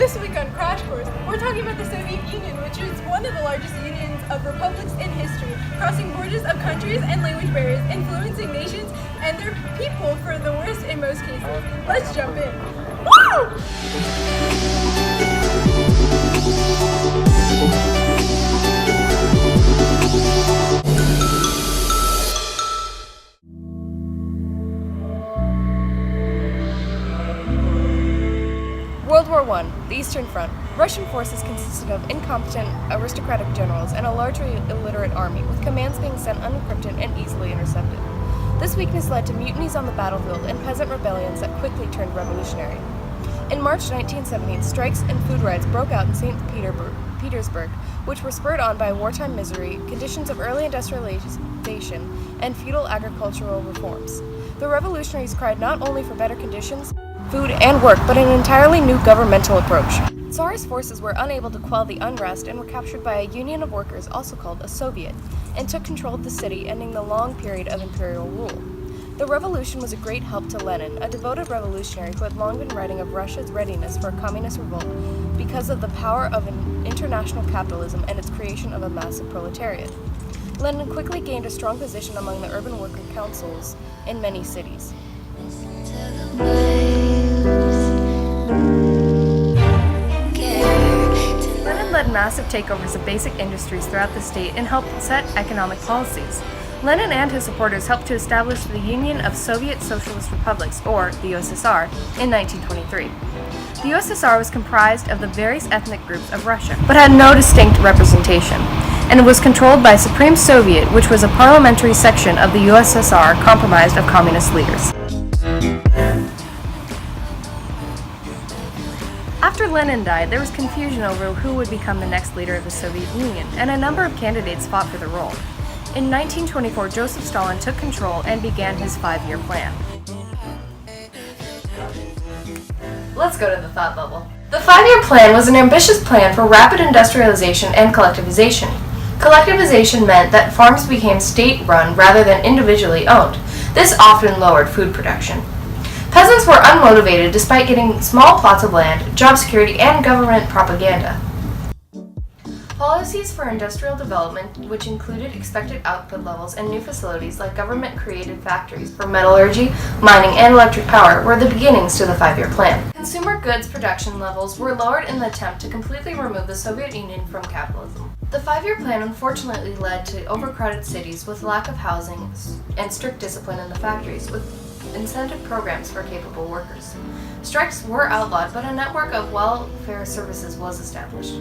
This week on Crash Course, we're talking about the Soviet Union, which is one of the largest unions of republics in history, crossing borders of countries and language barriers, influencing nations and their people for the worst in most cases. Let's jump in. Woo! World War I, the Eastern Front. Russian forces consisted of incompetent, aristocratic generals and a largely illiterate army, with commands being sent unencrypted and easily intercepted. This weakness led to mutinies on the battlefield and peasant rebellions that quickly turned revolutionary. In March 1917, strikes and food riots broke out in St. Petersburg, which were spurred on by wartime misery, conditions of early industrialization, and feudal agricultural reforms. The revolutionaries cried not only for better conditions, food, and work, but an entirely new governmental approach. Tsarist forces were unable to quell the unrest and were captured by a union of workers, also called a Soviet, and took control of the city, ending the long period of imperial rule. The revolution was a great help to Lenin, a devoted revolutionary who had long been writing of Russia's readiness for a communist revolt because of the power of an international capitalism and its creation of a massive proletariat. Lenin quickly gained a strong position among the urban worker councils in many cities. Lenin led massive takeovers of basic industries throughout the state and helped set economic policies. Lenin and his supporters helped to establish the Union of Soviet Socialist Republics, or the USSR, in 1923. The USSR was comprised of the various ethnic groups of Russia, but had no distinct representation, and it was controlled by Supreme Soviet, which was a parliamentary section of the USSR comprised of communist leaders. After Lenin died, there was confusion over who would become the next leader of the Soviet Union, and a number of candidates fought for the role. In 1924, Joseph Stalin took control and began his 5-year plan. Let's go to the thought bubble. The 5-year plan was an ambitious plan for rapid industrialization and collectivization. Collectivization meant that farms became state-run rather than individually owned. This often lowered food production. Peasants were unmotivated despite getting small plots of land, job security, and government propaganda. Policies for industrial development, which included expected output levels and new facilities like government-created factories for metallurgy, mining, and electric power, were the beginnings to the 5-year plan. Consumer goods production levels were lowered in the attempt to completely remove the Soviet Union from capitalism. The 5-year plan unfortunately led to overcrowded cities with lack of housing and strict discipline in the factories, with incentive programs for capable workers. Strikes were outlawed, but a network of welfare services was established.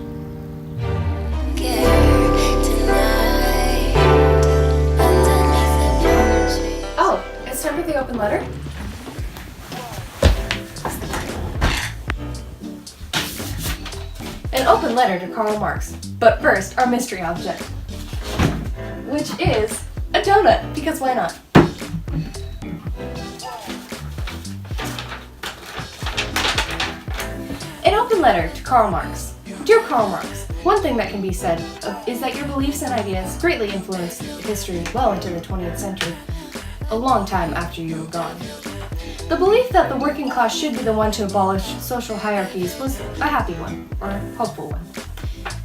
Oh, it's time for the open letter? An open letter to Karl Marx. But first, our mystery object, which is a donut, because why not? An open letter to Karl Marx. Dear Karl Marx, one thing that can be said is that your beliefs and ideas greatly influenced history well into the 20th century, a long time after you were gone. The belief that the working class should be the one to abolish social hierarchies was a happy one, or hopeful one.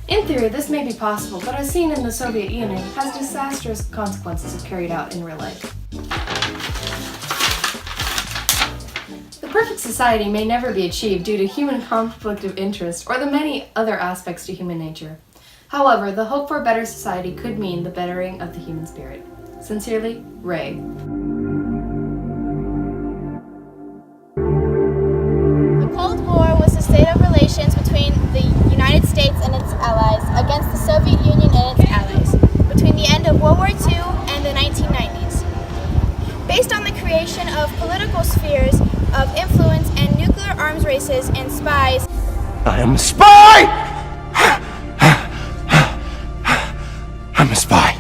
In theory, this may be possible, but as seen in the Soviet Union, has disastrous consequences if carried out in real life. The perfect society may never be achieved due to human conflict of interest or the many other aspects to human nature. However, the hope for a better society could mean the bettering of the human spirit. Sincerely, Ray. The Cold War was the state of relations between the United States and its allies against the Soviet Union and its allies between the end of World War II and the 1990s. Based on the creation of political spheres of influence and nuclear arms races and spies. I am a spy! I'm a spy.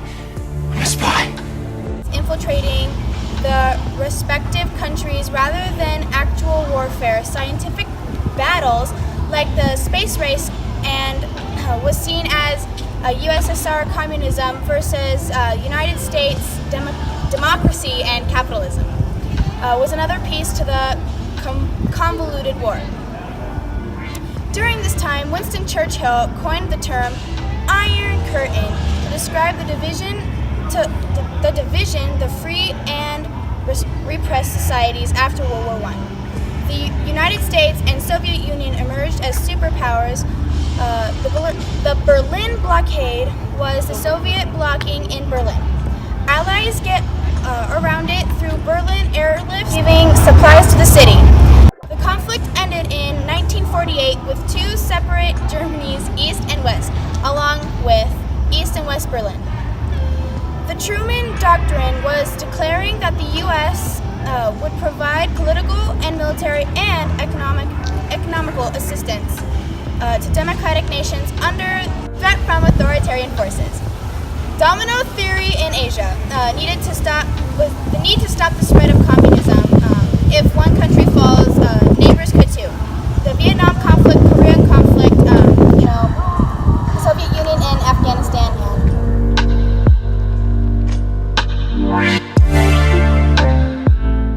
I'm a spy. Infiltrating the respective countries rather than actual warfare. Scientific battles like the space race and was seen as USSR communism versus United States democracy and capitalism. Was another piece to the convoluted war. During this time, Winston Churchill coined the term Iron Curtain to describe the division the free and repressed societies after World War I. The United States and Soviet Union emerged as superpowers. The Berlin blockade was the Soviet blocking in Berlin. Allies get around it through Berlin airlifts, giving supplies to the city. The conflict ended in 1948 with two separate Germanys, East and West, along with East and West Berlin. The Truman Doctrine was declaring that the U.S. Would provide political and military and economical assistance to democratic nations under threat from authoritarian forces. Domino theory in Asia need to stop the spread of communism. If one country falls, neighbors could too. The Vietnam conflict, Korean conflict, the Soviet Union and Afghanistan.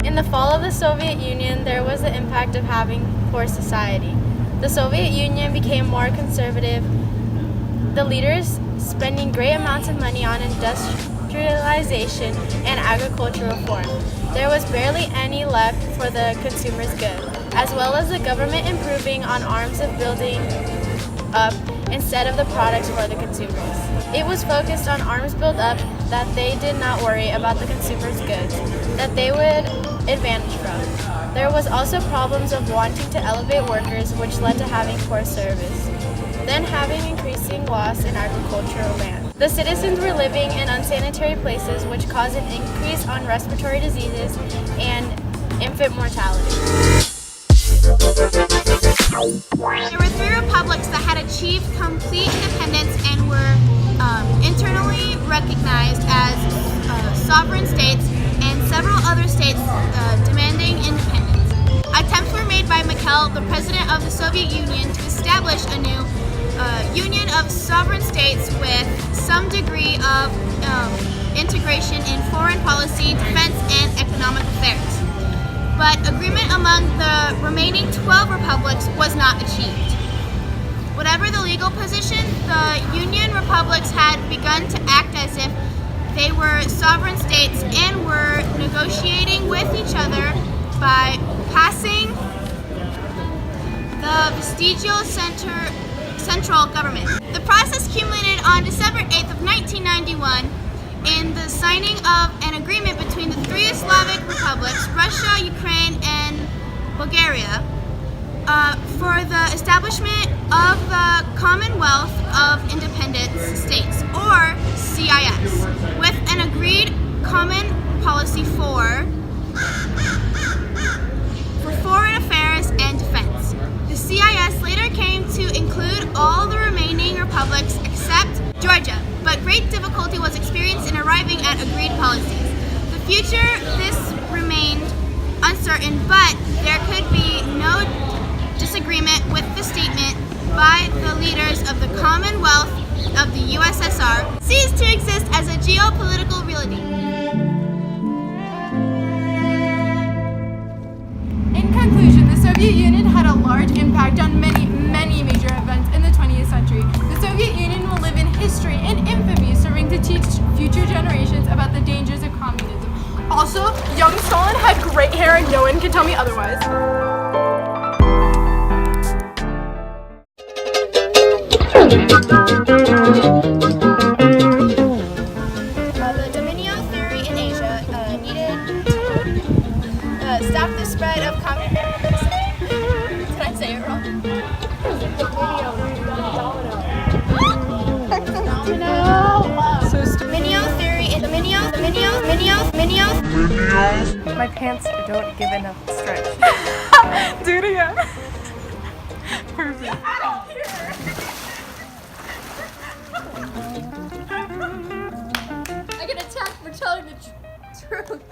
In the fall of the Soviet Union, there was the impact of having poor society. The Soviet Union became more conservative, the leaders spending great amounts of money on industrialization and agricultural reform. There was barely any left for the consumer's good, as well as the government improving on arms of building up instead of the products for the consumers. It was focused on arms build up that they did not worry about the consumer's goods that they would advantage from. There was also problems of wanting to elevate workers, which led to having poor service, then having increasing loss in agricultural land. The citizens were living in unsanitary places, which caused an increase on respiratory diseases and infant mortality. There were three republics that had achieved complete independence and were internally recognized as sovereign states, and several other states demanding independence. Attempts were made by Mikhail, the president of the Soviet Union, to establish a new union of sovereign states with some degree of integration in foreign policy, defense, and economic affairs. But agreement among the remaining 12 republics was not achieved. Whatever the legal position, the Union republics had begun to act as if they were sovereign states and were negotiating with each other by passing the vestigial central government. The process culminated on December 8th of 1991 in the signing of an agreement between the three Slavic republics, Russia, Ukraine, and Bulgaria, for the establishment of the Commonwealth of Independent States, or CIS, with an agreed common policy for foreign affairs and defense. The CIS later came to include all the remaining republics except Georgia, but great difficulty was experienced in arriving at agreed policies. The future, this remained uncertain, but there could be no disagreement with the statement by the leaders of the Commonwealth of the USSR ceased to exist as a geopolitical reality. In conclusion, the Soviet Union had a large impact on many major events in the 20th century. The Soviet Union will live in history and infamy, serving to teach future generations about the dangers of communism. Also, young Stalin had great hair and no one can tell me otherwise. The domino theory in Asia needed to stop the spread of communism. Did I say it wrong? My pants don't give enough stretch. Do it again. Perfect. I get attacked for telling the truth.